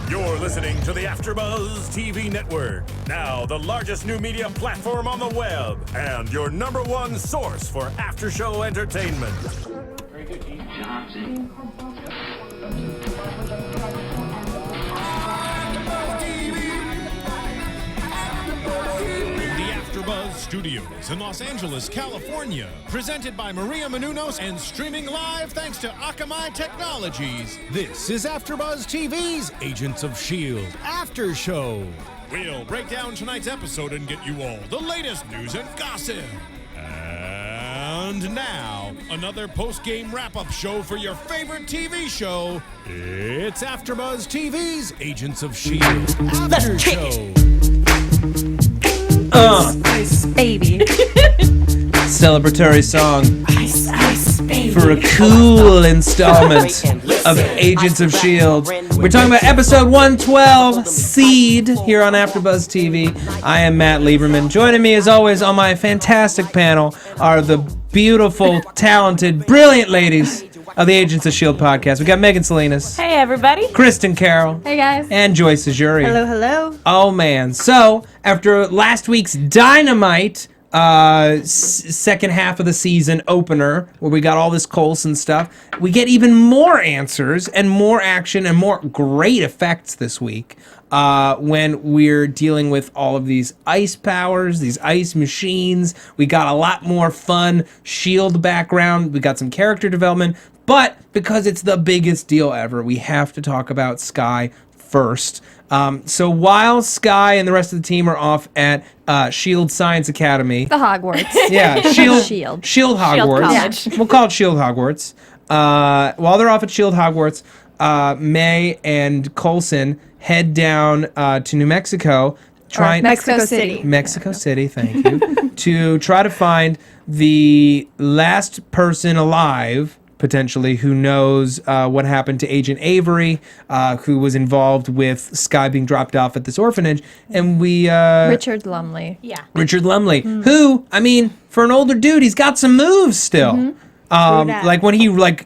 You're listening to the AfterBuzz TV network, now the largest new media platform on the web, and your number one source for after-show entertainment. Very good, Dean. AfterBuzz Studios in Los Angeles, California. Presented by Maria Menounos and streaming live thanks to Akamai Technologies. This is AfterBuzz TV's Agents of S.H.I.E.L.D. After Show. We'll break down tonight's episode and get you all the latest news and gossip. And now, another post-game wrap-up show for your favorite TV show. It's AfterBuzz TV's Agents of S.H.I.E.L.D. After Show. Ice, baby. Celebratory song Ice, ice, baby. for a cool installment of Agents of S.H.I.E.L.D. We're talking about episode 112, Seed, here on AfterBuzz TV. I am Matt Lieberman. Joining me, as always, on my fantastic panel are the beautiful, talented, brilliant ladies of the Agents of S.H.I.E.L.D. podcast. We got Megan Salinas. Hey, everybody. Kristin Carole. Hey, guys. And Joyce Ajouri. Hello, hello. Oh, man. So, after last week's Dynamite second half of the season opener, where we got all this Coulson stuff, we get even more answers and more action and more great effects this week when we're dealing with all of these ice powers, these ice machines. We got a lot more fun S.H.I.E.L.D. background. We got some character development. But because it's the biggest deal ever, we have to talk about Skye first. So while Skye and the rest of the team are off at S.H.I.E.L.D. Science Academy. The Hogwarts. Yeah, S.H.I.E.L.D. Shield Hogwarts. College. We'll call it S.H.I.E.L.D. Hogwarts. While they're off at S.H.I.E.L.D. Hogwarts, May and Coulson head down to New Mexico. Mexico City. Mexico City, thank you. To try to find the last person alive, potentially, who knows what happened to Agent Avery, who was involved with Skye being dropped off at this orphanage. And we... Richard Lumley. Yeah. Richard Lumley, who, I mean, for an older dude, he's got some moves still. Like when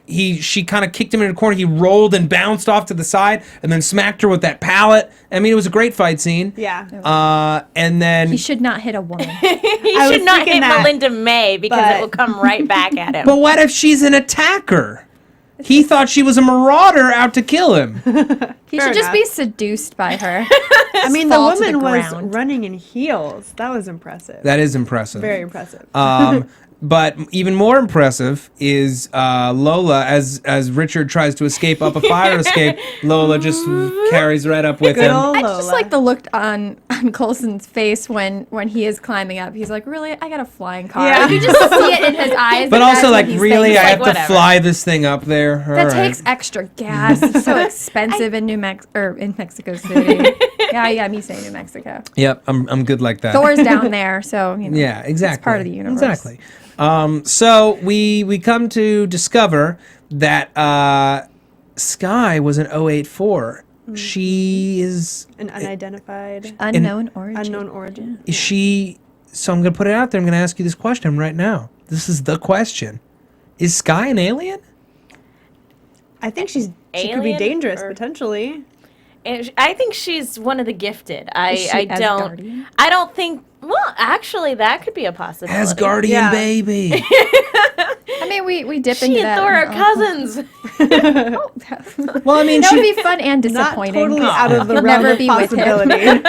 she kind of kicked him in the corner, he rolled and bounced off to the side and then smacked her with that pallet. I mean, it was a great fight scene. Yeah. And then... He should not hit a woman. He should not hit Melinda May because it will come right back at him. But what if she's an attacker? He thought she was a marauder out to kill him. He should just be seduced by her. I mean, the fall to woman the was ground. running in heels. That was impressive. That is impressive. Very impressive. But even more impressive is Lola, as Richard tries to escape up a fire escape, Lola just carries right up with Good him. old I Lola. just like the look on Coulson's face when he is climbing up. He's like, really? I got a flying car. Yeah. Like, you just see it in his eyes. But that also, that's like, what he's really, thinking. I have to whatever. fly this thing up there? All That right. takes extra gas. It's so expensive in in Mexico City. Yeah, me saying New Mexico. Yep, I'm good like that. Thor's down there, so you know. Yeah, exactly. It's part of the universe. Exactly. So we come to discover that Skye was an 084. She is An unidentified, Unknown origin. unknown origin. is she. So I'm going to put it out there. I'm going to ask you this question right now. This is the question: is Skye an alien? I think she could be Alien dangerous or- potentially. I think she's one of the gifted. Is she I Asgardian? don't think. Well, actually, that could be a possibility. Asgardian Yeah. baby. I mean, we dip She into and that. Thor are Oh. cousins. Well, I mean, That would she, be fun and Not disappointing. totally out of the You'll realm never of be with him. possibility.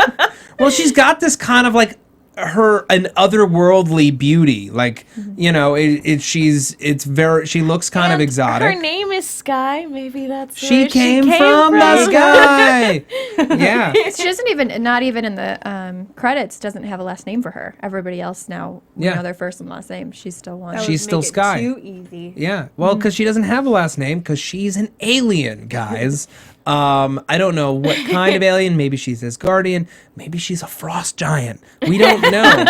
well, she's got this kind of like an otherworldly beauty. Like, you know, she looks kind of And exotic. Her name is Skye. Maybe that's She where came from the sky. Yeah. She doesn't even, not even in the credits, doesn't have a last name for her. Everybody else now, we Yeah. know their first and last name. She's still one. That would She's still make it Skye. Too easy. Yeah. Well, because she doesn't have a last name because she's an alien, guys. I don't know what kind of alien. Maybe she's Asgardian. Maybe she's a frost giant. We don't know.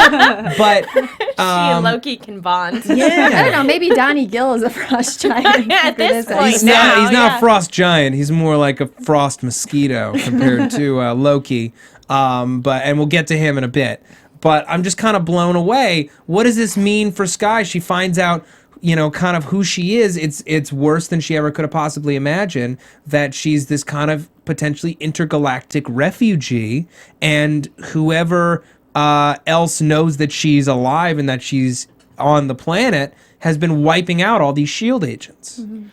But She and Loki can bond. I yeah. don't know. Maybe Donnie Gill is a frost giant. At this point, He's now, not yeah. a frost giant. He's more like a frost mosquito compared to Loki. And we'll get to him in a bit. But I'm just kind of blown away. What does this mean for Skye? She finds out, you know, kind of who she is. It's worse than she ever could have possibly imagined, that she's this kind of potentially intergalactic refugee, and whoever else knows that she's alive and that she's on the planet has been wiping out all these S.H.I.E.L.D. agents. Mm-hmm.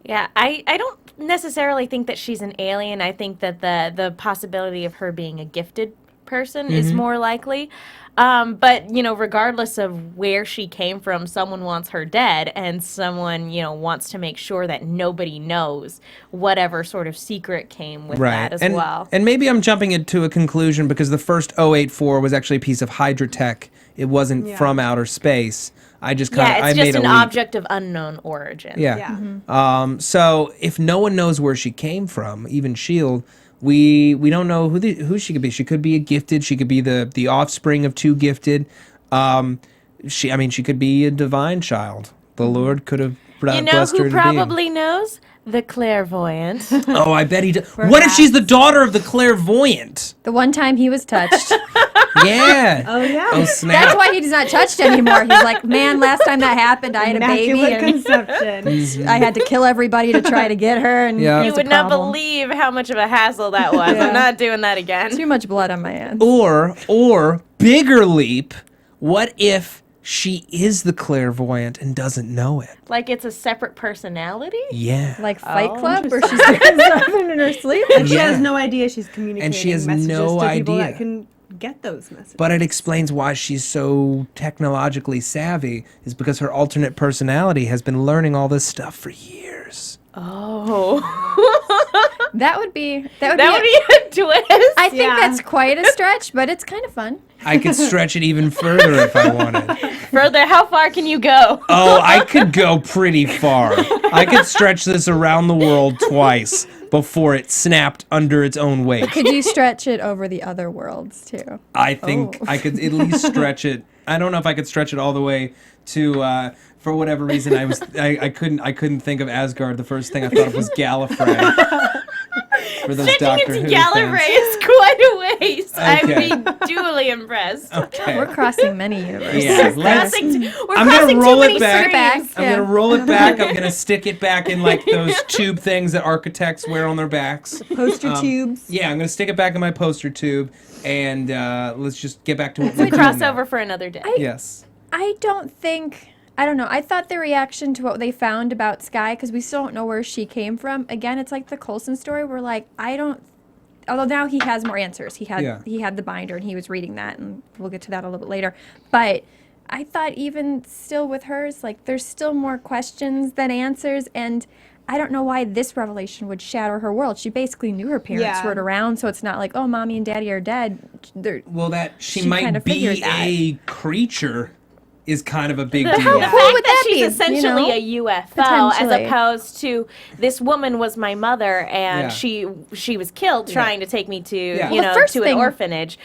Yeah, I don't necessarily think that she's an alien. I think that the possibility of her being a gifted person is more likely. But, regardless of where she came from, someone wants her dead, and someone, wants to make sure that nobody knows whatever sort of secret came with that as well. And maybe I'm jumping into a conclusion because the first 084 was actually a piece of Hydra tech. It wasn't from outer space. I just kind of it's made just a an leap. object of unknown origin. Yeah. So if no one knows where she came from, even S.H.I.E.L.D., we don't know who she could be. She could be a gifted. She could be the offspring of two gifted. She could be a divine child. The Lord could have blessed her to who be. probably knows? The clairvoyant. Oh, I bet he does. What if she's the daughter of the clairvoyant? The one time he was touched. Yeah. Oh, yeah. Oh, snap. That's why he's not touched anymore. He's like, man, last time that happened, I had a baby. Immaculate And conception. I had to kill everybody to try to get her. And Yeah. it You was a would not problem. believe how much of a hassle that was. Yeah. I'm not doing that again. Too much blood on my hands. Or bigger leap, what if she is the clairvoyant and doesn't know it? Like it's a separate personality? Yeah. Like Fight Club, where she's doing something in her sleep. And she Yeah. has no idea she's communicating And she has messages no to people idea. that can get those messages. But it explains why she's so technologically savvy, is because her alternate personality has been learning all this stuff for years. Oh. That would be That would be a twist. I think Yeah. that's quite a stretch, but it's kind of fun. I could stretch it even further if I wanted. Further, how far can you go? Oh, I could go pretty far. I could stretch this around the world twice before it snapped under its own weight. Could you stretch it over the other worlds too? I think I could at least stretch it. I don't know if I could stretch it all the way to. For whatever reason, I couldn't think of Asgard. The first thing I thought of was Gallifrey. For those Stretching Doctor into Who Gallifrey fans. is quite a ways. Okay. I'd be duly impressed. Okay. We're crossing many universes. Yeah, let's- We're I'm gonna crossing roll too many it back. streams. I'm gonna roll it back. I'm gonna stick it back in like those tube things that architects wear on their backs. Poster tubes. Yeah, I'm gonna stick it back in my poster tube, and let's just get back to what We we're doing cross now. over for another day. Yes. I don't know. I thought the reaction to what they found about Skye, because we still don't know where she came from. Again, it's like the Coulson story. We're like, although now he has more answers. He had the binder and he was reading that, and we'll get to that a little bit later. But I thought even still with hers, like there's still more questions than answers, and I don't know why this revelation would shatter her world. She basically knew her parents Yeah. weren't around, so it's not like, oh, mommy and daddy are dead. Well, that she She might kinda figured be that. a creature is kind of a big The deal. fact cool would that that she's be, essentially you know? a UFO, as Potentially. opposed to this woman was my mother and Yeah. she was killed trying to take me to Yeah. you Well, the know first to an thing- orphanage.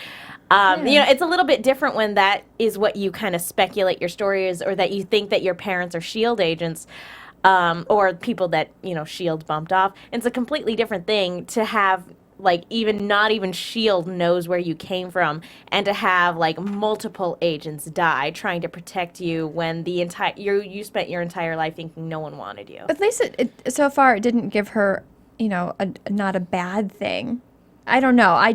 You know, it's a little bit different when that is what you kind of speculate your story is, or that you think that your parents are S.H.I.E.L.D. agents. Or people that, S.H.I.E.L.D. bumped off. It's a completely different thing to have, like, not even S.H.I.E.L.D. knows where you came from, and to have, like, multiple agents die trying to protect you when you spent your entire life thinking no one wanted you. At least so far it didn't give her, not a bad thing. I don't know. I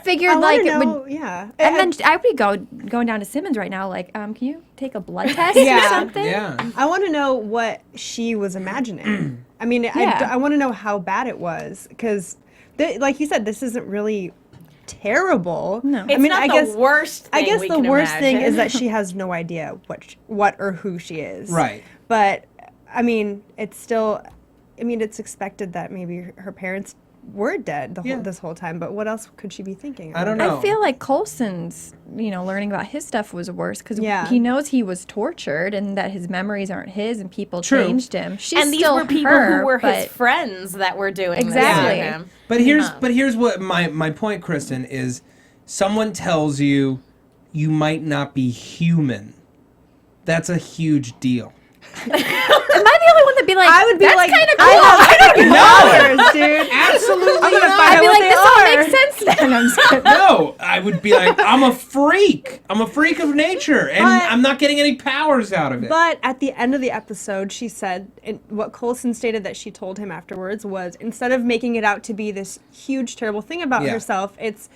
figured I like wanna it know, would. yeah. And then I would be going down to Simmons right now. Like, can you take a blood test or Yeah. something? Yeah. I want to know what she was imagining. I mean, Yeah. I want to know how bad it was, because, like you said, this isn't really terrible. No. It's not the worst thing I guess we the can worst thing is imagine. that she has no idea what or who she is. Right. But I mean, it's still. I mean, it's expected that maybe her parents were dead this whole time. But what else could she be thinking? I don't know. I feel like Coulson's, learning about his stuff was worse because Yeah. he knows he was tortured and that his memories aren't his and people True. changed him. She's And these still were people her, who were but his friends that were doing Exactly. this to him. But here's what my point, Kristin, is someone tells you might not be human. That's a huge deal. Am I the only one that'd be like, I would be that's like, kind of cool? I don't know, dude. Absolutely I'm gonna not. find I'd out be what like, they this all are. makes sense And I'm just kidding. No, I would be like, I'm a freak. I'm a freak of nature, and I'm not getting any powers out of it. But at the end of the episode, she said, what Coulson stated that she told him afterwards was, instead of making it out to be this huge, terrible thing about herself, it's,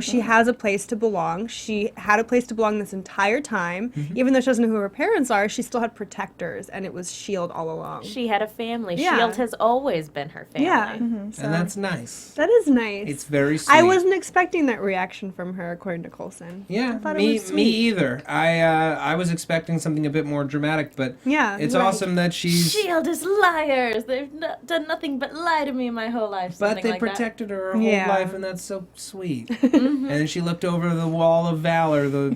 she has a place to belong. She had a place to belong this entire time. Even though she doesn't know who her parents are, she still had protectors, and it was S.H.I.E.L.D. all along. She had a family. Yeah. S.H.I.E.L.D. has always been her family. Yeah. So and that's nice. That is nice. It's very sweet. I wasn't expecting that reaction from her, according to Coulson. Yeah, I thought me it was sweet. either. I was expecting something a bit more dramatic, but it's awesome that she's... S.H.I.E.L.D. is liars. They've done nothing but lie to me my whole life. But they protected her whole life, and that's so sweet. And then she looked over the wall of valor, the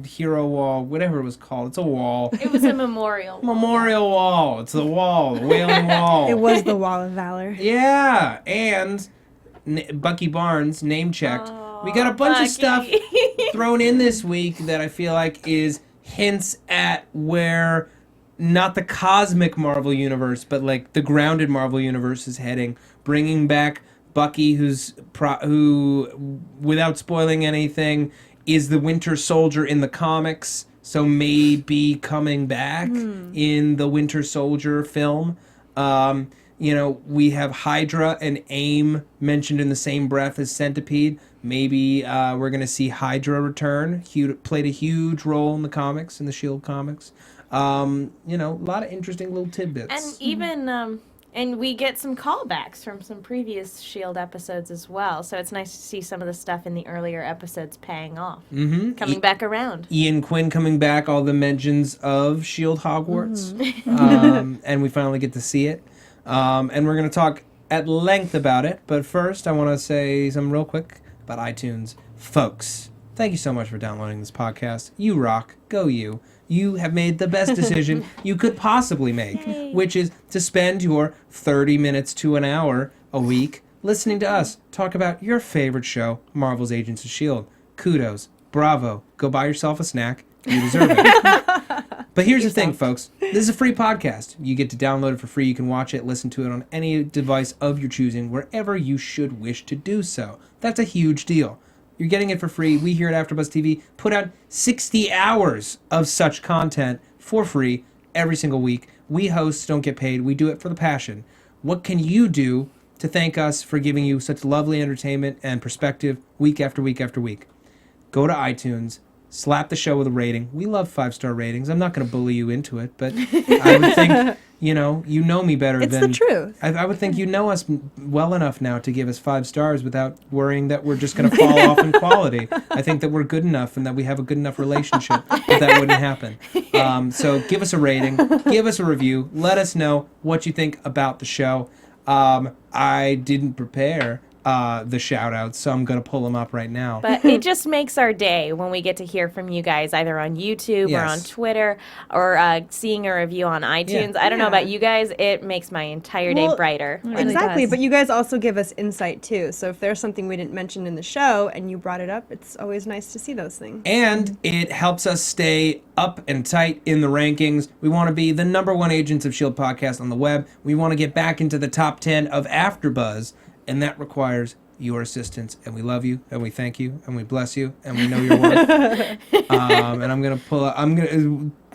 hero wall, whatever it was called. It's a wall. It was a memorial. Memorial wall. It's the wall, the Wailing Wall. It was the Wall of Valor. Yeah, and Bucky Barnes name checked. We got a bunch of stuff thrown in this week that I feel like is hints at where not the cosmic Marvel universe, but like the grounded Marvel universe is heading, bringing back Bucky, who, without spoiling anything, is the Winter Soldier in the comics, so may be coming back in the Winter Soldier film. We have Hydra and AIM mentioned in the same breath as Centipede. Maybe we're going to see Hydra return. Played a huge role in the comics, in the S.H.I.E.L.D. comics. A lot of interesting little tidbits. And even... and we get some callbacks from some previous S.H.I.E.L.D. episodes as well. So it's nice to see some of the stuff in the earlier episodes paying off. Coming back around. Ian Quinn coming back, all the mentions of S.H.I.E.L.D. Hogwarts. And we finally get to see it. And we're going to talk at length about it. But first, I want to say something real quick about iTunes. Folks, thank you so much for downloading this podcast. You rock. Go you. You have made the best decision you could possibly make, which is to spend your 30 minutes to an hour a week listening to us talk about your favorite show, Marvel's Agents of S.H.I.E.L.D. Kudos. Bravo. Go buy yourself a snack. You deserve it. But here's the thing, folks. This is a free podcast. You get to download it for free. You can watch it, listen to it on any device of your choosing, wherever you should wish to do so. That's a huge deal. You're getting it for free. We here at AfterBuzz TV put out 60 hours of such content for free every single week. We hosts don't get paid. We do it for the passion. What can you do to thank us for giving you such lovely entertainment and perspective week after week after week? Go to iTunes, slap the show with a rating. We love 5-star ratings. I'm not going to bully you into it, but I would think, you know me better than... It's the truth. I would think you know us well enough now to give us 5 stars without worrying that we're just going to fall off in quality. I think that we're good enough and that we have a good enough relationship that wouldn't happen. So give us a rating, give us a review, let us know what you think about the show. I didn't prepare the shout-outs, so I'm going to pull them up right now. But it just makes our day when we get to hear from you guys either on YouTube or on Twitter or seeing a review on iTunes. I don't know about you guys. It makes my entire day brighter. Exactly, but you guys also give us insight, too. So if there's something we didn't mention in the show and you brought it up, it's always nice to see those things. And it helps us stay up and tight in the rankings. We want to be the #1 Agents of S.H.I.E.L.D. podcast on the web. We want to get back into the top 10 of AfterBuzz. And that requires your assistance. And we love you, and we thank you, and we bless you, and we know your worth. And I'm going to pull up...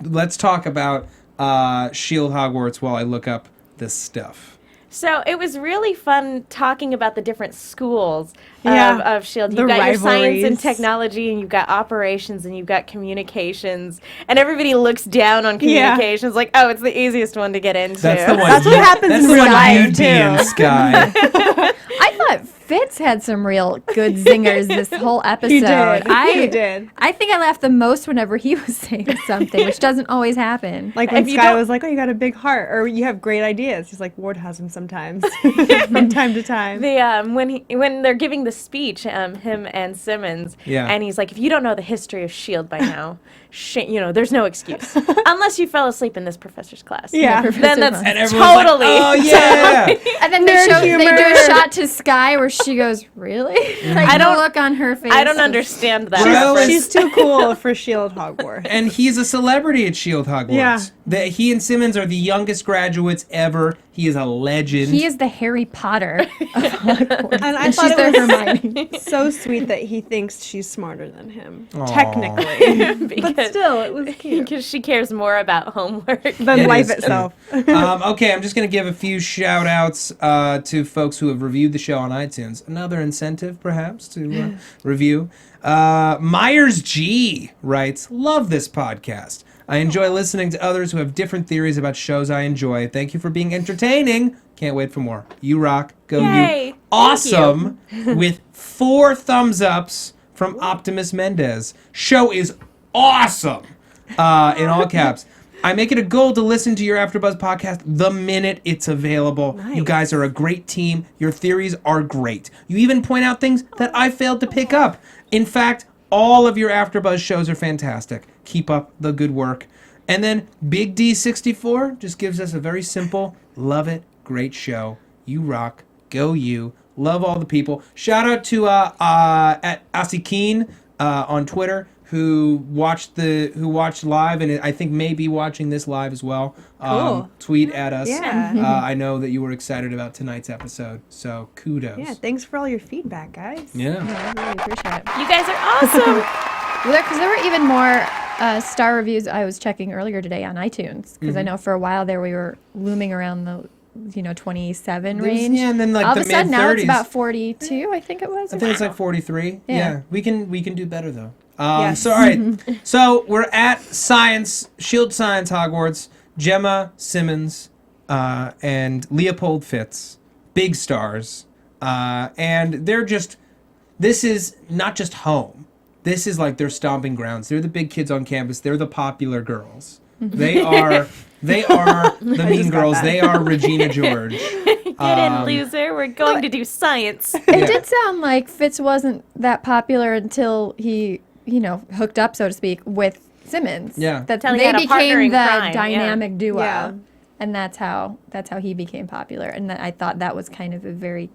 Let's talk about S.H.I.E.L.D. Hogwarts while I look up this stuff. So it was really fun talking about the different schools of S.H.I.E.L.D. You've got your science and technology, and you've got operations, and you've got communications. And everybody looks down on communications like, oh, it's the easiest one to get into. That's the one. That's what happens in real life, too. In Skye. I thought Fitz had some real good zingers this whole episode. He did. I think I laughed the most whenever he was saying something, which doesn't always happen. Like when Skye was like, oh, you got a big heart, or you have great ideas. He's like, Ward has them sometimes, from time to time. When they're giving the speech, him and Simmons, and he's like, if you don't know the history of S.H.I.E.L.D. by now, there's no excuse. Unless you fell asleep in this professor's class. Yeah. Then that's and totally. Like, oh, yeah. And then they do a shot to Skye where she goes, goes, really? Like, I don't- the look on her face. I don't was- understand that. Bro, reference. She's too cool for S.H.I.E.L.D. Hogwarts. And he's a celebrity at S.H.I.E.L.D. Hogwarts. Yeah. He and Simmons are the youngest graduates ever. He is a legend. He is the Harry Potter of Hogwarts. And I And thought she's it the was Hermione. so sweet that he thinks she's smarter than him. Aw. Technically. But still, it was cute. Because she cares more about homework. Than It life is itself. Okay, I'm just going to give a few shout outs to folks who have reviewed the show on iTunes. Another incentive, perhaps, to review. Myers G writes, love this podcast. I enjoy listening to others who have different theories about shows I enjoy. Thank you for being entertaining. Can't wait for more. You rock. Go Yay. you. Awesome. With 4 thumbs ups from Optimus Mendez. Show is awesome. In all caps. I make it a goal to listen to your AfterBuzz podcast the minute it's available. Nice. You guys are a great team. Your theories are great. You even point out things that I failed to pick up. In fact, all of your AfterBuzz shows are fantastic. Keep up the good work. And then Big D64 just gives us a very simple, love it, great show. You rock. Go you. Love all the people. Shout out to at Asikeen on Twitter, who watched live, and I think may be watching this live as well. Cool. Tweet at us. Yeah. I know that you were excited about tonight's episode, so kudos. Yeah, thanks for all your feedback, guys. Yeah. I really appreciate it. You guys are awesome. Because there were even more star reviews I was checking earlier today on iTunes. Because I know for a while there we were looming around the 27 range. Yeah, and then like all the of a sudden now it's mid-30s. about 42, I think it was. I think it's like 43. Yeah. We can do better though. Yes. So all right. So we're at S.H.I.E.L.D. Science Hogwarts. Gemma Simmons and Leopold Fitz, big stars, and they're just. This is not just home. This is like their stomping grounds. They're the big kids on campus. They're the popular girls. They are the mean girls. that. They are Regina George. Get in, loser. We're going to do science. It did sound like Fitz wasn't that popular until he, hooked up, so to speak, with Simmons. Yeah. That Till he they had a partner became in the crime, yeah. dynamic duo. Yeah. And that's how he became popular. And I thought that was kind of a very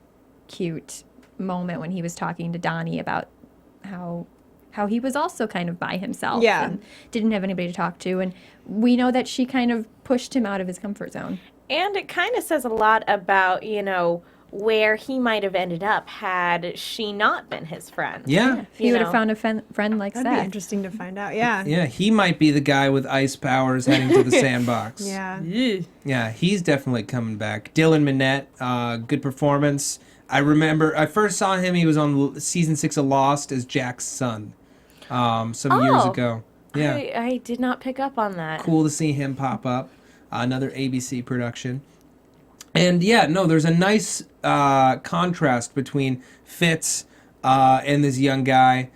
cute moment when he was talking to Donnie about how he was also kind of by himself Yeah. and didn't have anybody to talk to. And we know that she kind of pushed him out of his comfort zone. And it kind of says a lot about, where he might have ended up had she not been his friend. Yeah. If he would have found a friend like That'd be Seth. interesting to find out. Yeah. Yeah, he might be the guy with ice powers heading to the sandbox. Yeah. Yeah, he's definitely coming back. Dylan Minnette, good performance. I remember I first saw him. He was on season 6 of Lost as Jack's son, some years Oh. ago. Yeah, I did not pick up on that. cool to see him pop up. Another ABC production. And yeah, no, there's a nice contrast between Fitz and this young guy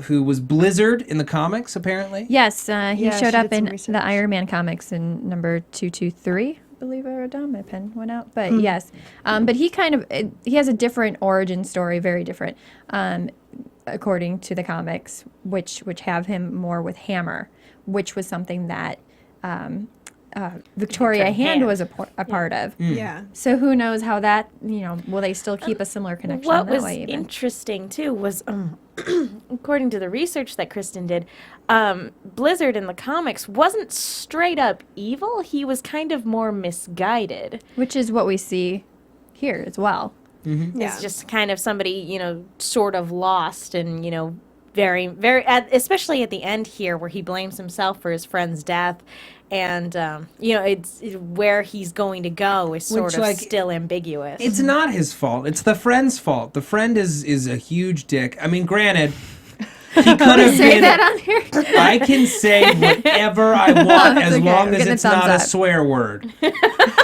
who was Blizzard in the comics, apparently. Yes, he Yeah, showed she up did some in research. the Iron Man comics in number 223. I believe I wrote down. My pen went out, but yes. But he he has a different origin story, very different, according to the comics, which have him more with Hammer, which was something that Victoria Hand was a part of. Yeah. So who knows how that, will they still keep a similar connection What that was way even? interesting too was, according to the research that Kristin did, Blizzard in the comics wasn't straight up evil. He was kind of more misguided. Which is what we see here as well. Yeah. It's just kind of somebody, sort of lost and, very, very, especially at the end here where he blames himself for his friend's death. And, it's where he's going to go is sort Which, of like, still ambiguous. It's not his fault. It's the friend's fault. The friend is a huge dick. I mean, granted, he could have Say been. that on here. I can say whatever I want as okay. long We'll as get the it's not thumbs a up. swear word.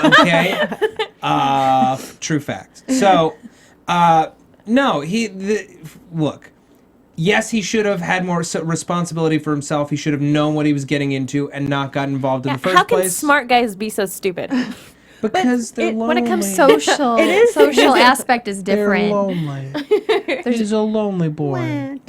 Okay? True fact. So, no, look. Yes, he should have had more responsibility for himself. He should have known what he was getting into and not got involved in the first How can place. smart guys be so stupid? Because they're lonely. When it comes social, social aspect is They're different. lonely. He's a lonely boy.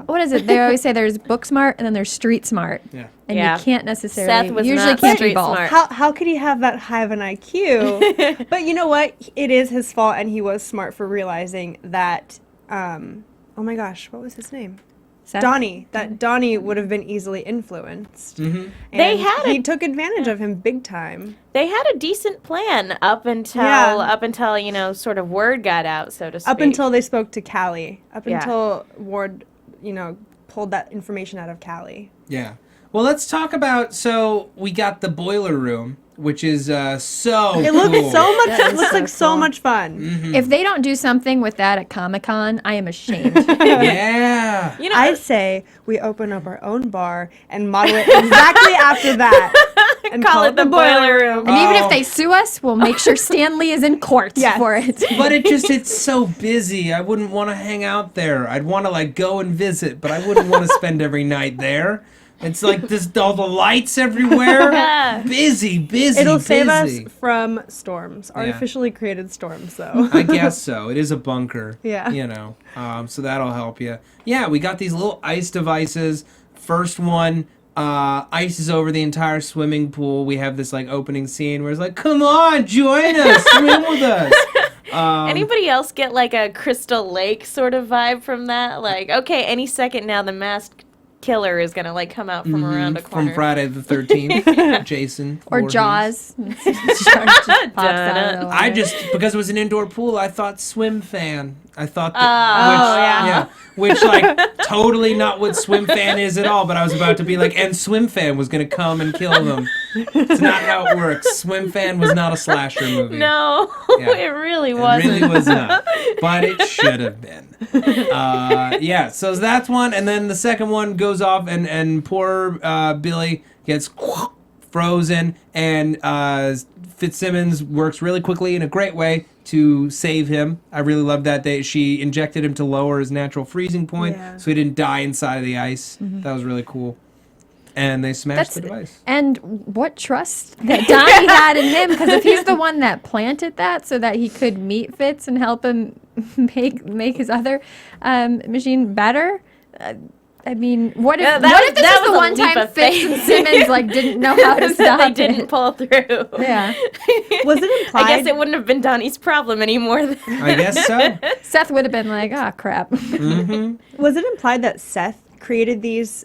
What is it? They always say there's book smart and then there's street smart. Yeah. And Yeah. you can't necessarily. Seth was usually not can't be street both. smart. How could he have that high of an IQ? But you know what? It is his fault, and he was smart for realizing that. Oh my gosh, what was his name? Seth? Donnie. That Donnie would have been easily influenced. Mm-hmm. He took advantage of him big time. They had a decent plan up until you know, sort of word got out, so to speak. Up until they spoke to Callie. Yeah. Until Ward, pulled that information out of Callie. Yeah. Well, let's talk about. So we got the boiler room, which is so. It looks cool. so much. That It is looks so like so cool. much fun. Mm-hmm. If they don't do something with that at Comic-Con, I am ashamed. Yeah. You know, I say we open up our own bar and model it exactly after that, and call it the boiler room. And even Oh. if they sue us, we'll make sure Stan Lee is in court Yes. for it. But it's so busy. I wouldn't want to hang out there. I'd want to go and visit, but I wouldn't want to spend every night there. It's like all the lights everywhere. Busy. It'll save us busy. from storms, artificially created storms, though. I guess so. It is a bunker. Yeah. So that'll help you. Yeah, we got these little ice devices. First one, ices over the entire swimming pool. We have this opening scene where it's like, come on, join us, swim with us. Anybody else get a Crystal Lake sort of vibe from that? Okay, any second now the masked killer is gonna come out from around a corner. From Friday the 13th, Jason. Or Voorhees. Jaws. Just pops out of the I water. because it was an indoor pool, I thought swim fan. I thought which totally not what swim fan is at all, but I was about to be and swim fan was going to come and kill them. It's not how it works. Swim fan was not a slasher movie. No, Yeah. it really It wasn't. really was not, but it should have been. So that's one, and then the second one goes off, and poor Billy gets frozen, and Fitzsimmons works really quickly in a great way to save him. I really love that she injected him to lower his natural freezing point, so he didn't die inside of the ice. That was really cool. And they smashed the device. And what trust that Donnie had in him, because if he's the one that planted that so that he could meet Fitz and help him make his other machine better. I mean, what if this is the one time Fitz and Simmons didn't know how to stop They it? didn't pull through. Yeah. Was it implied? I guess it wouldn't have been Donnie's problem anymore. I guess so. Seth would have been like, crap. Was it implied that Seth created these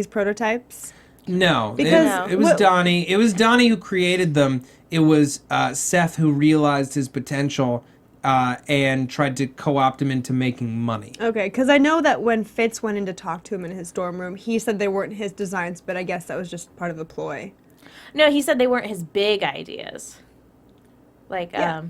prototypes? No, Because it was Donnie. It was Donnie who created them. It was Seth who realized his potential and tried to co-opt him into making money. Okay, because I know that when Fitz went in to talk to him in his dorm room, he said they weren't his designs, but I guess that was just part of the ploy. No, he said they weren't his big ideas. Yeah.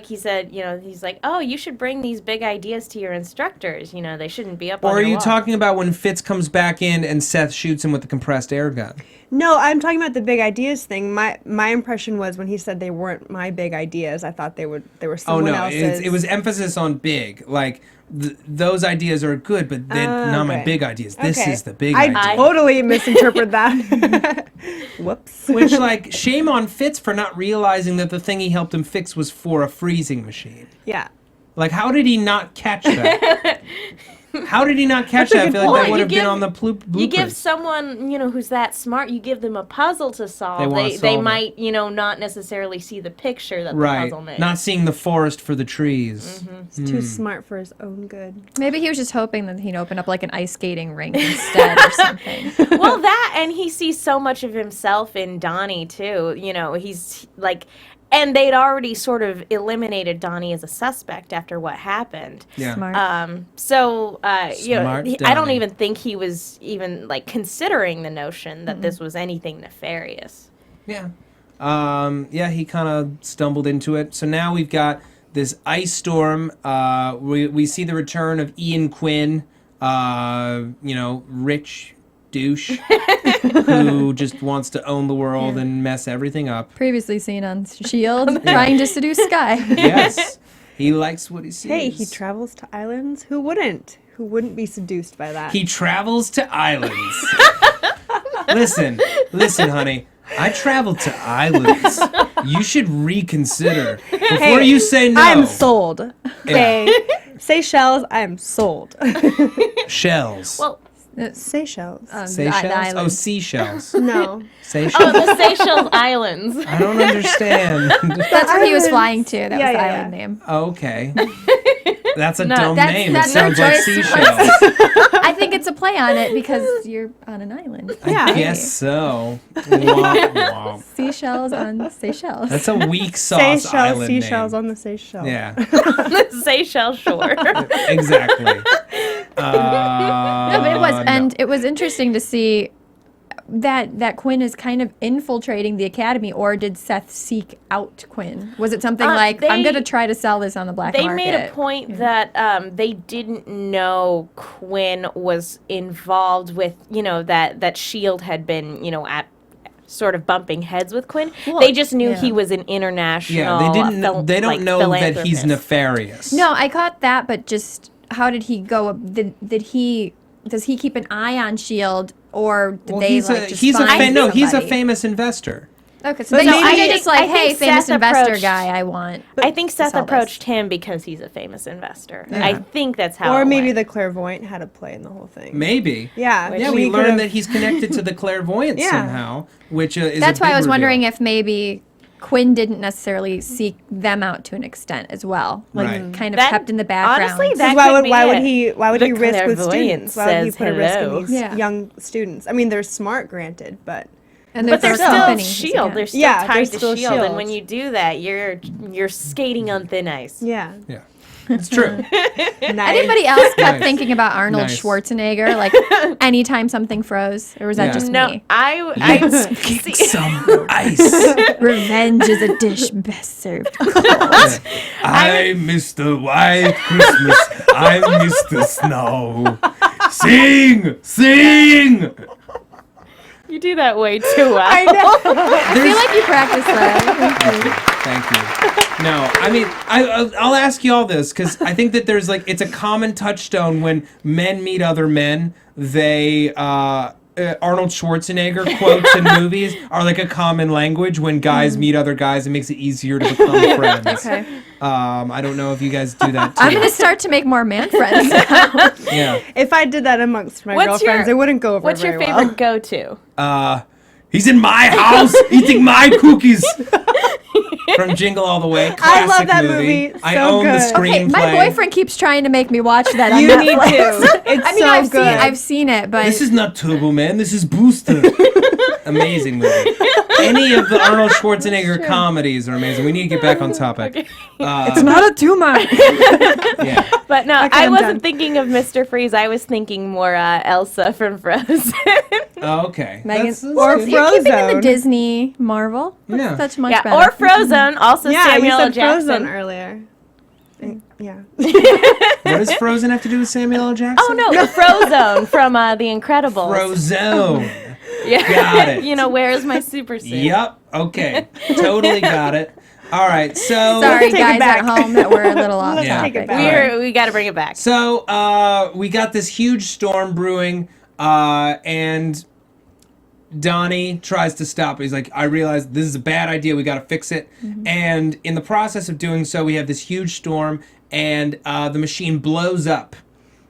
He said, he's like, oh, you should bring these big ideas to your instructors. They shouldn't be up on Or are your you wall. talking about when Fitz comes back in and Seth shoots him with the compressed air gun? No, I'm talking about the big ideas thing. My impression was when he said they weren't my big ideas, I thought they were someone else's. It was emphasis on big. Those ideas are good, but they're not my okay. big ideas. This Okay. is the big I idea. totally misinterpret that. Whoops. Which, shame on Fitz for not realizing that the thing he helped him fix was for a freezing machine. Yeah. How did he not catch that? How did he not catch that? I feel like that would have been on the blueprint. You give someone, who's that smart, you give them a puzzle to solve. They wanna They solve it. might, not necessarily see the picture that the Right. puzzle makes. Not seeing the forest for the trees. He's too smart for his own good. Maybe he was just hoping that he'd open up an ice skating rink instead or something. Well, that, and he sees so much of himself in Donnie, too. He's and they'd already sort of eliminated Donnie as a suspect after what happened. Yeah. Smart. Smart I don't Donnie. even think he was even considering the notion that this was anything nefarious. Yeah. He kind of stumbled into it. So now we've got this ice storm. We see the return of Ian Quinn, rich douche who just wants to own the world and mess everything up. Previously seen on S.H.I.E.L.D. trying to seduce Skye. Yes. He likes what he sees. Hey, he travels to islands. Who wouldn't? Who wouldn't be seduced by that? He travels to islands. Listen, honey. I travel to islands. You should reconsider before you say no. I'm sold. Seychelles, I'm sold. Shells. Well, Seychelles. Seychelles? island. Seashells. No. Seychelles. oh, the Seychelles Islands. I don't understand. That's where he was flying to. That was Yeah, the yeah, island name. Okay. That's a No, dumb that's- name. It that's sounds no like choice. seashells. I think it's a play on it because you're on an island. I guess so. Womp, womp. Seashells on Seychelles. That's a weak sauce Seychelles, island seashells name. on the Seychelles. Yeah, The Seychelles shore. exactly. No, but it was, No. and it was interesting to see that Quinn is kind of infiltrating the academy, or did Seth seek out Quinn? Was it something like, I'm going to try to sell this on the black They market? made a point that they didn't know Quinn was involved with, that S.H.I.E.L.D. had been, at sort of bumping heads with Quinn. They just knew he was an international. Yeah, they didn't. They don't know that he's philanthropist. nefarious. No, I caught that, but just how did he go? Does he keep an eye on S.H.I.E.L.D. or did Well, they he's like a just he's a find he's a somebody? famous investor. Okay, so But they, no, they I just like, I think hey, famous Seth investor approached- guy, I want. I think Seth sell this. approached him because he's a famous investor. Yeah. I think that's how. Or it maybe went. the clairvoyant had a play in the whole thing. Maybe. Yeah. Yeah, we we could've- learned that he's connected to the clairvoyance Yeah. somehow, which is That's a why big I was wondering reveal. if maybe Quinn didn't necessarily seek them out to an extent as well, like Right. kind of That- kept in the background. honestly, that Why could would be why would it. he The risk with clairvoyant students? Why would he says put a risk hello. in these Yeah. young students? I mean, they're smart, granted, but and But they're their still company, S.H.I.E.L.D. They're still Yeah, tied they're to still S.H.I.E.L.D. And S.H.I.E.L.D. when you do that, you're skating on thin ice. yeah. Yeah, it's true. Anybody else kept Nice. thinking about Arnold Nice. Schwarzenegger, like anytime something froze, or was that Yeah. just No, me? I Kick some ice. Revenge is a dish best served. I miss the white Christmas. I miss the snow. Sing. You do that way too well. I know. I feel like you practiced that. Thank you. No, I mean, I'll ask you all this because I think that there's it's a common touchstone when men meet other men. They Arnold Schwarzenegger quotes in movies are like a common language when guys meet other guys. It makes it easier to become friends. Okay. I don't know if you guys do that too. I'm gonna start to make more man friends now. Yeah. If I did that amongst my What's your- girlfriends, it wouldn't go over What's your very favorite well. go-to? He's in my house eating my cookies. From Jingle All the Way. I love Classic that movie. I So own the good. screenplay. Okay, my boyfriend keeps trying to make me watch that on You Netflix. need to. It's I mean, so I've good. I've seen it, but This is not Turbo Man. This is Booster. Amazing movie. Any of the Arnold Schwarzenegger comedies are amazing. We need to get back on topic. it's not a tumor. Yeah. But no, Okay, I I'm wasn't done. thinking of Mr. Freeze. I was thinking more Elsa from Frozen. Oh, okay. Megan, That's or good. you're keeping in the Frozen. Disney Marvel. Yeah. That's much yeah, better. or Frozen. Also Yeah, Samuel you L. said Jackson. Frozen earlier. Yeah. What does Frozen have to do with Samuel L. Jackson? Oh no, Frozone from The Incredibles. Frozone. Yeah. Got it. Where is my super suit? Yep. Okay. Totally got it. All right. So. Sorry, Take it guys back. at home, that we're a little off Let's topic. take it back. We got to bring it back. So we got this huge storm brewing, and Donnie tries to stop it. He's like, I realize this is a bad idea. We got to fix it. And in the process of doing so, we have this huge storm, and the machine blows up,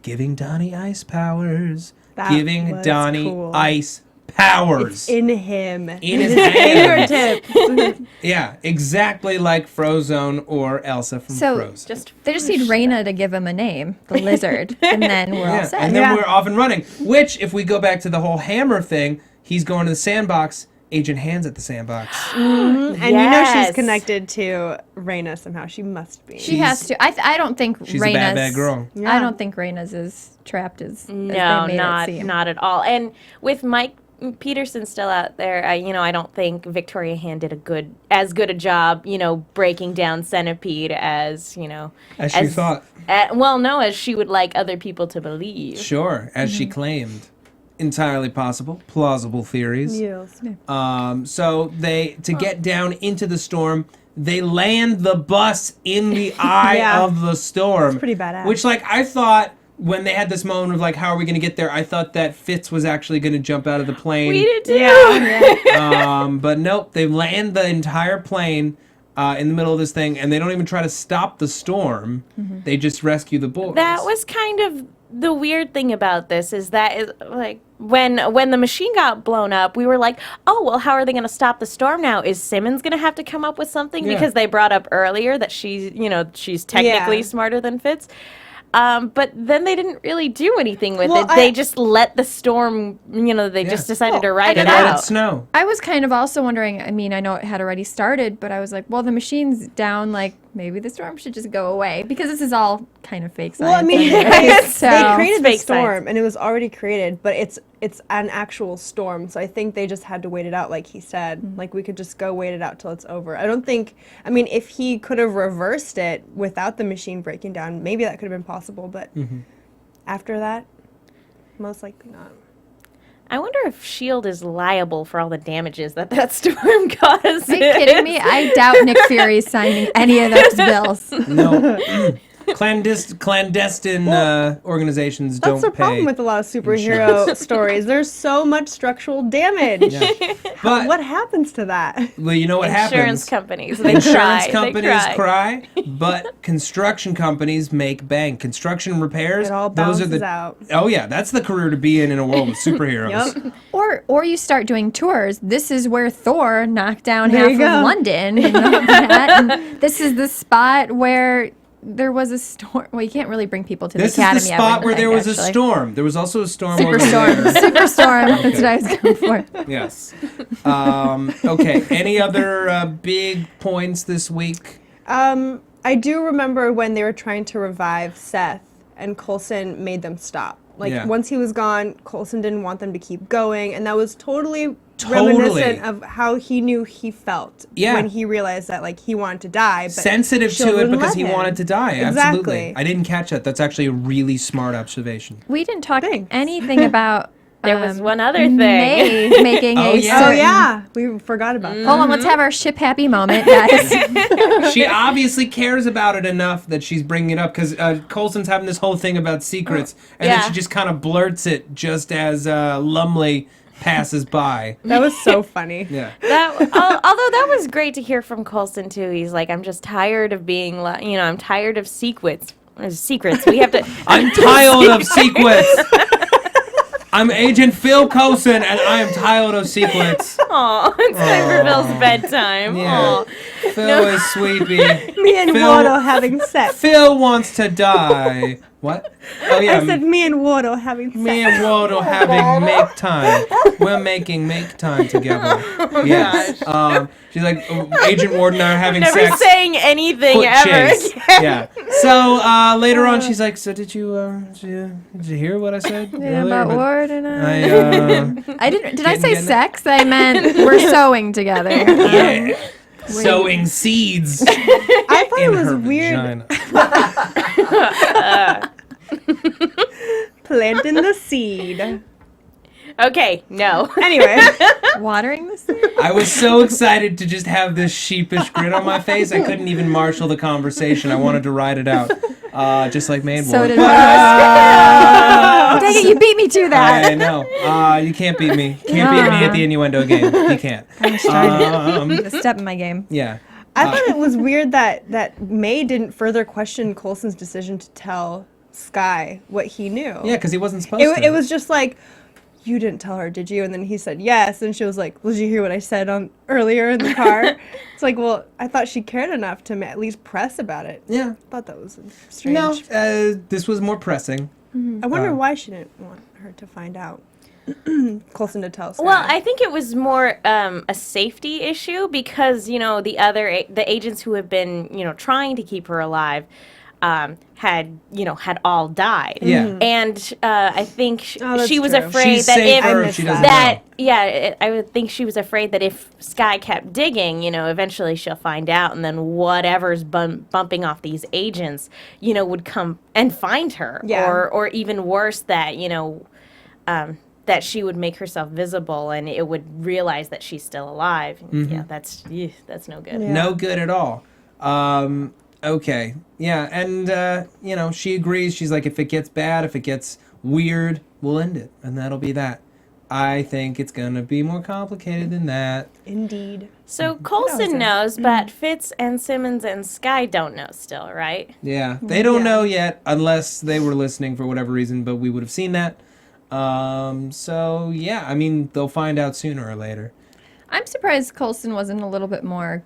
giving Donnie ice powers. That Giving was Donnie cool. ice powers. In him. In his hand. fingertips. Yeah, exactly like Frozone or Elsa from So, Frozen. They just need Raina to give him a name, the lizard, and then we're all Yeah, set. and then Yeah. we're off and running. Which, if we go back to the whole hammer thing, he's going to the sandbox. Agent Hand's at the sandbox. And you know she's Yes. connected to Raina somehow. She must be. She has to. I don't think She's Raina's. a bad girl. Yeah. I don't think Raina's as trapped as No, they made not it seem. not at all. And with Mike Peterson still out there, I don't think Victoria Hand did as good a job, breaking down Centipede as As she thought. as she would like other people to believe. Sure, as she claimed. Entirely possible. Plausible theories. Yes. So to get down into the storm, they land the bus in the eye Yeah. of the storm. It's pretty badass. Which, I thought when they had this moment of like, how are we going to get there? I thought that Fitz was actually going to jump out of the plane. We did too. But nope, they land the entire plane in the middle of this thing, and they don't even try to stop the storm. Mm-hmm. They just rescue the boys. That was kind of the weird thing about this is like when the machine got blown up, we were like, oh, well, how are they going to stop the storm now? Is Simmons going to have to come up with something? Yeah. Because they brought up earlier that she's technically smarter than Fitz. But then they didn't really do anything with it. They just let the storm, they just decided to ride it out. Let it snow. I was kind of also wondering, I mean, I know it had already started, but I was like, well, the machine's down, like, maybe the storm should just go away. Because this is all kind of fake science. Well, I mean, they created the storm, and it was already created, but it's an actual storm, so I think they just had to wait it out, like he said. Mm-hmm. Like, we could just go wait it out till it's over. I mean, if he could have reversed it without the machine breaking down, maybe that could have been possible, but after that, most likely not. I wonder if S.H.I.E.L.D. is liable for all the damages that storm caused. Are you kidding me? I doubt Nick Fury's signing any of those bills. No. Clandestine organizations don't pay. That's the problem with a lot of superhero stories. There's so much structural damage. Yeah. But what happens to that? Well, you know what happens? Insurance companies. Insurance companies cry, but construction companies make bank. Construction repairs, it all those are balances out. Oh yeah, that's the career to be in a world of superheroes. Yep. Or you start doing tours. This is where Thor knocked down There half you of go. London. And this is the spot where there was a storm. Well, you can't really bring people to the Academy. This is the spot where there was a storm. There was also a storm over there. Superstorm. That's what I was going for. Yes. Okay. Any other big points this week? I do remember when they were trying to revive Seth, and Coulson made them stop. Like, once he was gone, Coulson didn't want them to keep going, and that was totally reminiscent of how he knew he felt when he realized that, like, he wanted to die. But sensitive to it because he wanted to die. Exactly. Absolutely. I didn't catch that. That's actually a really smart observation. We didn't talk anything about... There was one other thing. May making a certain... Oh, yeah. We forgot about that. Hold on, let's have our ship happy moment, guys. She obviously cares about it enough that she's bringing it up because Coulson's having this whole thing about secrets, and then she just kind of blurts it just as Lumley passes by. That was so funny. Yeah. Although that was great to hear from Coulson too. He's like, I'm just tired of being, I'm tired of secrets. We have to. I'm tired of secrets. I'm Agent Phil Coulson, and I am tired of secrets. Aw, it's time for Phil's bedtime. Yeah. Phil is sleepy. Me and Wardo having sex. Phil wants to die. What? Oh, yeah. I said me and Wardo having sex. Me and Wardo having make time. We're making make time together. Yes. She's like, Agent Ward and I are having Never sex. Never saying anything Foot ever chase. again. Yeah. So later on, she's like, so did you hear what I said? Yeah, about Ward and I. I didn't. Did I say sex? I meant we're sewing together. Yeah. Sowing seeds. I thought it was weird. Planting the seed. Okay, no. Anyway. Watering the seed? I was so excited to just have this sheepish grin on my face, I couldn't even marshal the conversation. I wanted to ride it out. Just like Maid So Ward. did I. Dang it, you beat me to that. I know. You can't beat me. Can't beat me at the innuendo game. You can't. A step in my game. Yeah. I thought it was weird that May didn't further question Coulson's decision to tell Skye what he knew. Yeah, because he wasn't supposed to. It was just like, you didn't tell her, did you? And then he said yes, and she was like, well, did you hear what I said earlier in the car? It's like, well, I thought she cared enough to at least press about it. Yeah. I thought that was strange. No, this was more pressing. I wonder why she didn't want her to find out. Coulson to tell Skye. Well, I think it was more a safety issue because, the agents who have been, trying to keep her alive had all died. Yeah. And I think she was true. afraid She's that safer if if she doesn't that, know. I would think she was afraid that if Skye kept digging, eventually she'll find out, and then whatever's bumping off these agents, would come and find her. Yeah. Or even worse, that, that she would make herself visible and it would realize that she's still alive. Yeah, that's no good. Yeah. No good at all. Okay. Yeah, and, she agrees. She's like, if it gets bad, if it gets weird, we'll end it, and that'll be that. I think it's going to be more complicated than that. Indeed. So Coulson knows, but Fitz and Simmons and Skye don't know still, right? Yeah, they don't know yet, unless they were listening for whatever reason, but we would have seen that. So, yeah, I mean, they'll find out sooner or later. I'm surprised Coulson wasn't a little bit more,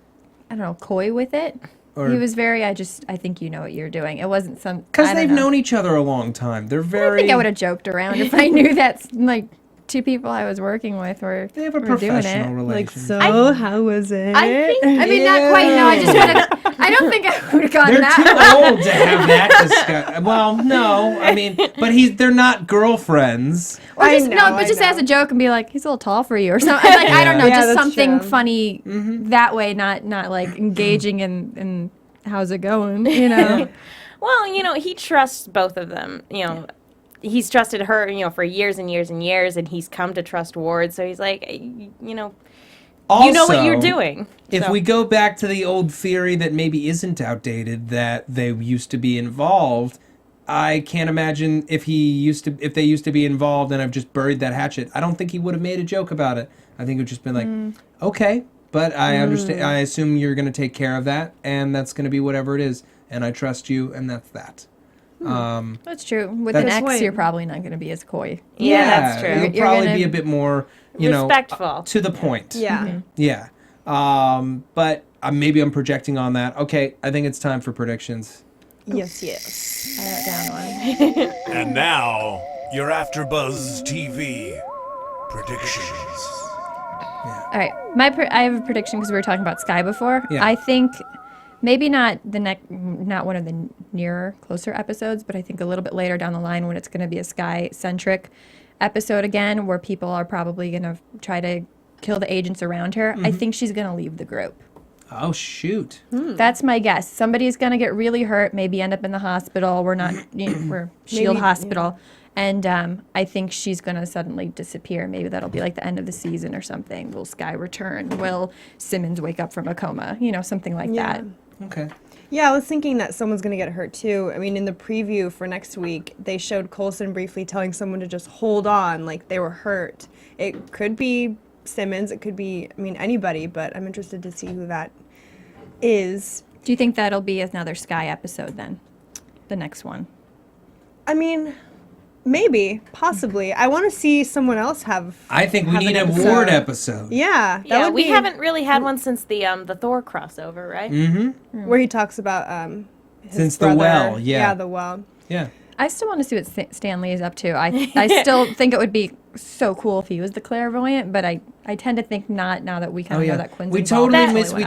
I don't know, coy with it. Or, he was very, I think you know what you're doing. It wasn't some... Because they've known each other a long time. They're very... I think I would have joked around if I knew that's, like, two people I was working with were They have a were doing professional it. relation. Like, how was it? I think... I mean, not quite, no, I just would have... I don't think I would have gone They're that too old to have that discussion. Well, no, I mean, but they're not girlfriends. Or just, I know. as a joke and be like, he's a little tall for you or something. Like, I don't know, Yeah, just that's something true. funny that way, not like engaging in how's it going, you know? Well, he trusts both of them, He's trusted her, for years and years and years, and he's come to trust Ward. So he's like, Also, you know what you're doing. If we go back to the old theory that maybe isn't outdated, that they used to be involved, I can't imagine if they used to be involved and I've just buried that hatchet. I don't think he would have made a joke about it. I think it would just been like, okay, but I understand. I assume you're going to take care of that, and that's going to be whatever it is, and I trust you, and that's that. That's true. With an ex, you're probably not going to be as coy. Yeah, that's true. You'll probably be a bit more, respectful, to the point. Yeah. Yeah. But maybe I'm projecting on that. Okay, I think it's time for predictions. Yes. I wrote down one. And now, your AfterBuzz TV predictions. All right, I have a prediction because we were talking about Skye before. Yeah. I think maybe not not one of the closer episodes, but I think a little bit later down the line when it's going to be a Skye-centric episode again, where people are probably going to try to kill the agents around her. I think she's going to leave the group. Oh, shoot. That's my guess. Somebody's going to get really hurt, maybe end up in the hospital. We're not, we're S.H.I.E.L.D. hospital. And I think she's going to suddenly disappear. Maybe that'll be like the end of the season or something. Will Skye return? Will Simmons wake up from a coma? Something like that. Okay. Yeah, I was thinking that someone's going to get hurt too. I mean, in the preview for next week, they showed Coulson briefly telling someone to just hold on, like they were hurt. It could be Simmons, it could be, anybody, but I'm interested to see who that is. Do you think that'll be another Skye episode then? The next one? Maybe, possibly. I want to see someone else have. I think we need a episode. Ward episode. Yeah, we haven't really had one since the Thor crossover, right? Mm-hmm. Where he talks about his Since brother. the well, yeah. Yeah, the well. Yeah. I still want to see what Stan Lee is up to. I still think it would be so cool if he was the clairvoyant, but I tend to think not now that we kind of know that Quinn's We involved.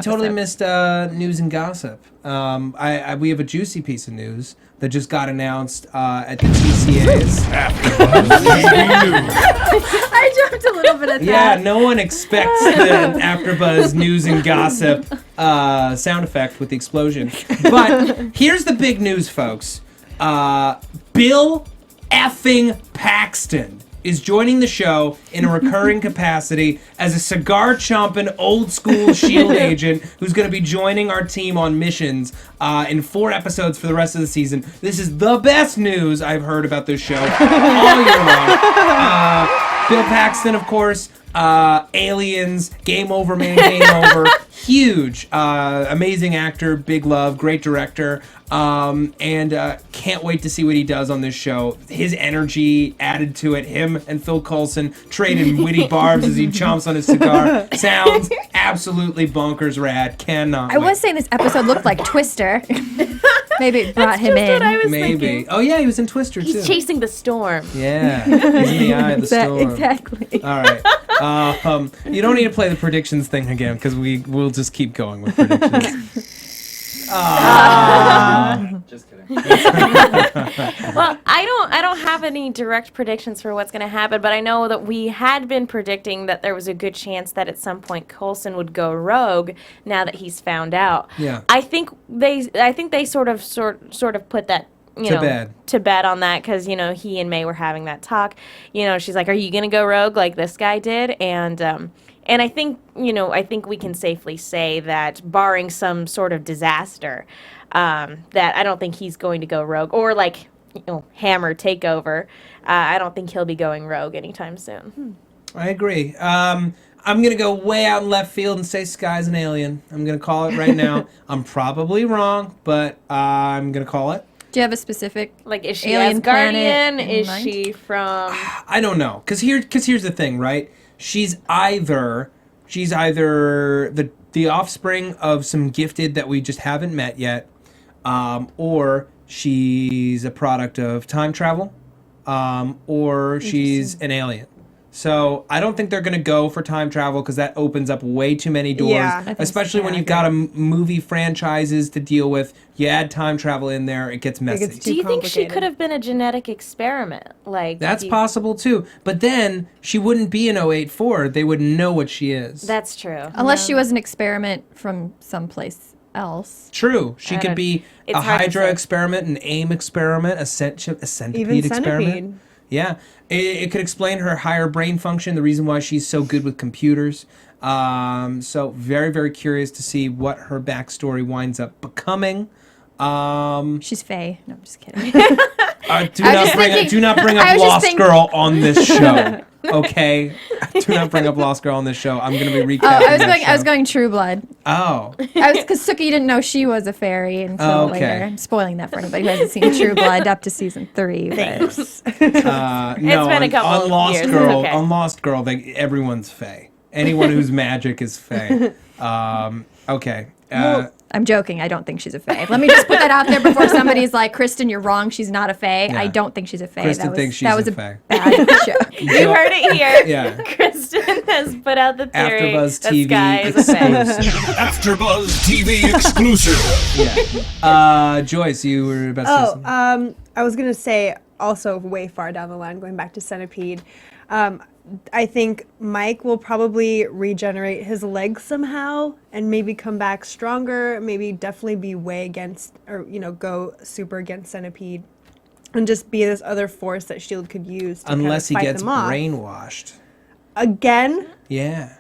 totally missed news and gossip. We have a juicy piece of news that just got announced at the TCAs. AfterBuzz TV News. I jumped a little bit at Yeah, that. no one expects the AfterBuzz news and gossip sound effect with the explosion. But here's the big news, folks. Bill effing Paxton is joining the show in a recurring capacity as a cigar-chomping, old-school S.H.I.E.L.D. agent who's going to be joining our team on missions in 4 episodes for the rest of the season. This is the best news I've heard about this show all year long. Bill Paxton, of course, Aliens, Game Over Man, Game Over. Huge, amazing actor, big love, great director, and can't wait to see what he does on this show. His energy added to it, him and Phil Coulson trading witty barbs as he chomps on his cigar. Sounds absolutely bonkers rad. Cannot I was saying this episode looked like Twister. Maybe it brought him in. What I was Maybe. thinking. Oh, yeah, he was in Twister, too. He's chasing the storm. Yeah, he's in the eye of the storm. Exactly. All right. You don't need to play the predictions thing again because we'll just keep going with predictions. Just kidding. Well, I don't have any direct predictions for what's going to happen, but I know that we had been predicting that there was a good chance that at some point Coulson would go rogue now that he's found out. Yeah. I think they sort of put that to bed on that because he and May were having that talk. She's like, "Are you going to go rogue like this guy did?" And I think we can safely say that barring some sort of disaster, that I don't think he's going to go rogue or like Hammer takeover. I don't think he'll be going rogue anytime soon. I agree. I'm going to go way out in left field and say Skye's an alien. I'm going to call it right now. I'm probably wrong, but I'm going to call it. Do you have a specific like is she alien Asgardian? Is mind? she from? I don't know, because here's the thing, right? She's either the offspring of some gifted that we just haven't met yet, or she's a product of time travel, or she's an alien. So I don't think they're going to go for time travel because that opens up way too many doors, especially when you've got movie franchises to deal with. You add time travel in there, it gets messy. Do you think she could have been a genetic experiment? Like that's possible too. But then she wouldn't be an 084. They wouldn't know what she is. That's true. Unless she was an experiment from someplace else. True. She could be a Hydra experiment, an AIM experiment, a centipede experiment. Yeah, it could explain her higher brain function, the reason why she's so good with computers. So very, very curious to see what her backstory winds up becoming. She's Faye. No, I'm just kidding. Do not bring up Lost Girl on this show. Okay, do not bring up Lost Girl on this show. I'm going to be recapping. I was going True Blood. Oh, because Suki didn't know she was a fairy until later. I'm spoiling that for anybody who hasn't seen True Blood up to season 3. Thanks. No, it's been a couple on Lost years. Girl. Okay. On Lost Girl, everyone's Fae. Anyone who's magic is Fae. Okay. I'm joking. I don't think she's a fae. Let me just put that out there before somebody's like, Kristin, you're wrong. She's not a fae. Yeah. I don't think she's a fae. Kristin thinks she's a fae. Bad joke. You heard it here. Yeah. Kristin has put out the theory AfterBuzz that TV Skye is a fae. AfterBuzz TV exclusive. Yeah. Joyce, you were about to say something. I was going to say also way far down the line, going back to Centipede, I think Mike will probably regenerate his legs somehow and maybe come back stronger, maybe definitely be way against, or, go super against Centipede and just be this other force that S.H.I.E.L.D. could use to Unless he fight gets them off. brainwashed. Again? Yeah.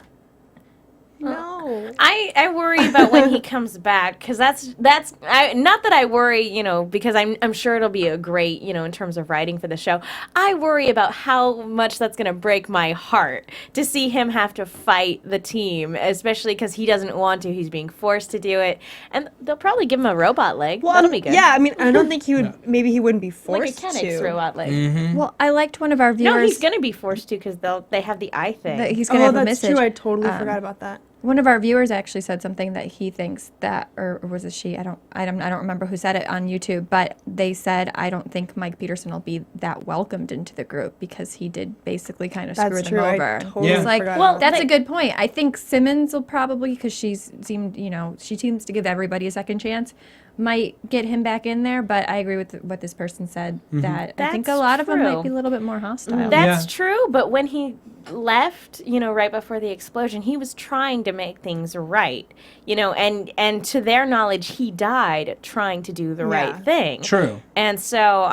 No. I worry about when he comes back because that's not that I worry, because I'm sure it'll be a great, in terms of writing for the show. I worry about how much that's going to break my heart to see him have to fight the team, especially because he doesn't want to. He's being forced to do it, and they'll probably give him a robot leg. Well, that'll be good. Yeah, I don't think he would. Maybe he wouldn't be forced like a Kennex to. robot leg. Mm-hmm. Well, I liked one of our viewers. No, he's going to be forced to because they have the eye thing. That he's going to have a that's message. true. I totally forgot about that. One of our viewers actually said something that he thinks that, or was it she? I don't remember who said it on YouTube, but they said, I don't think Mike Peterson will be that welcomed into the group because he did basically kind of screw them over. I totally Yeah. It's like, forgot well, about that's that. a good point. I think Simmons will probably, because she seems to give everybody a second chance, might get him back in there, but I agree with what this person said, that I think a That's lot of them might true. be a little bit more hostile. That's true, but when he left, right before the explosion, he was trying to make things right, and to their knowledge, he died trying to do the right thing. True. And so,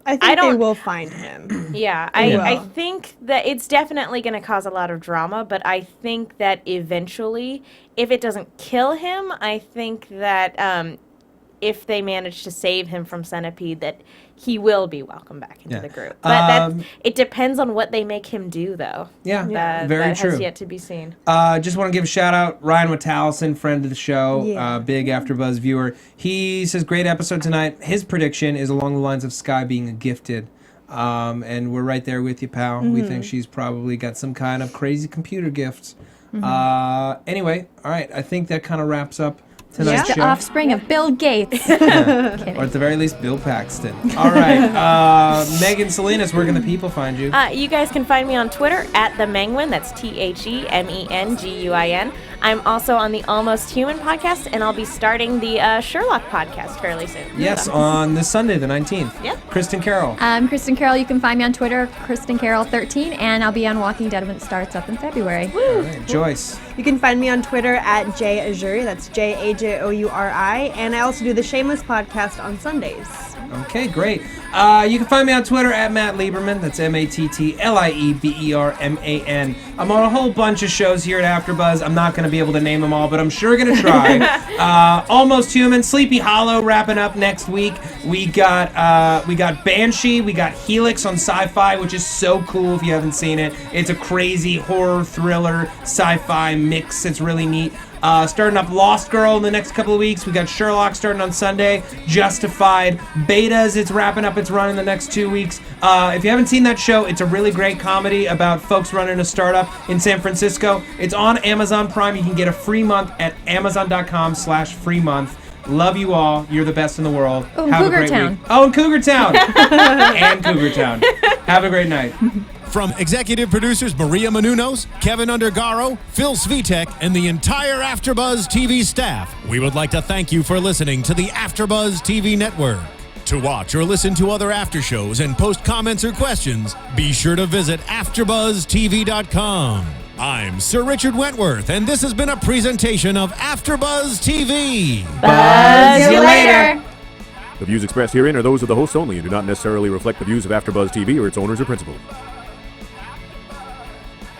I think they will find him. Yeah, They I will. think that it's definitely going to cause a lot of drama, but I think that eventually, if it doesn't kill him, I think that if they manage to save him from Centipede, that he will be welcomed back into the group. But it depends on what they make him do, though. Yeah, very that true. has yet to be seen. Just want to give a shout out, Ryan Witalison, friend of the show, Yeah. big AfterBuzz viewer. He says, great episode tonight. His prediction is along the lines of Skye being a gifted. And we're right there with you, pal. We think she's probably got some kind of crazy computer gifts. Anyway, all right. I think that kind of wraps up tonight's The show. offspring of Bill Gates. Or at the very least, Bill Paxton. All right. Megan Salinas, where can the people find you? You guys can find me on Twitter at the Menguin. That's TheMenguin. I'm also on the Almost Human podcast, and I'll be starting the Sherlock podcast fairly soon. Yes, on this Sunday, the 19th. Yep. Kristin Carole. I'm Kristin Carole. You can find me on Twitter, Kristin Carole 13, and I'll be on Walking Dead when it starts up in February. All right. Joyce. You can find me on Twitter at Ajouri. That's JAJOURI. And I also do the Shameless podcast on Sundays. Okay, great. You can find me on Twitter at Matt Lieberman. That's MattLieberman. I'm on a whole bunch of shows here at AfterBuzz. I'm not going to to be able to name them all, but I'm sure going to try. Almost Human, Sleepy Hollow wrapping up next week. We got Banshee, we got Helix on Sci-Fi, which is so cool if you haven't seen it. It's a crazy horror thriller sci-fi mix. It's really neat. Starting up Lost Girl in the next couple of weeks. We got Sherlock starting on Sunday. Justified. Betas, it's wrapping up its run in the next 2 weeks. If you haven't seen that show, it's a really great comedy about folks running a startup in San Francisco. It's on Amazon Prime. You can get a free month at amazon.com/free month. Love you all. You're the best in the world. Oh, Have Cougar a great Town. week. Oh, and Cougar Town. And Cougar Town. Have a great night. From executive producers Maria Menounos, Kevin Undergaro, Phil Svitek, and the entire AfterBuzz TV staff, we would like to thank you for listening to the AfterBuzz TV network. To watch or listen to other after shows and post comments or questions, be sure to visit AfterBuzzTV.com. I'm Sir Richard Wentworth, and this has been a presentation of AfterBuzz TV. Buzz you later. The views expressed herein are those of the hosts only and do not necessarily reflect the views of AfterBuzz TV or its owners or principals.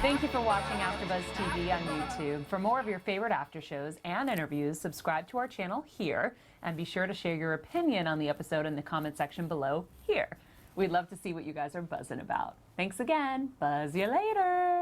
Thank you for watching AfterBuzz TV on YouTube. For more of your favorite after shows and interviews, subscribe to our channel here, and be sure to share your opinion on the episode in the comment section below here. We'd love to see what you guys are buzzing about. Thanks again. Buzz you later.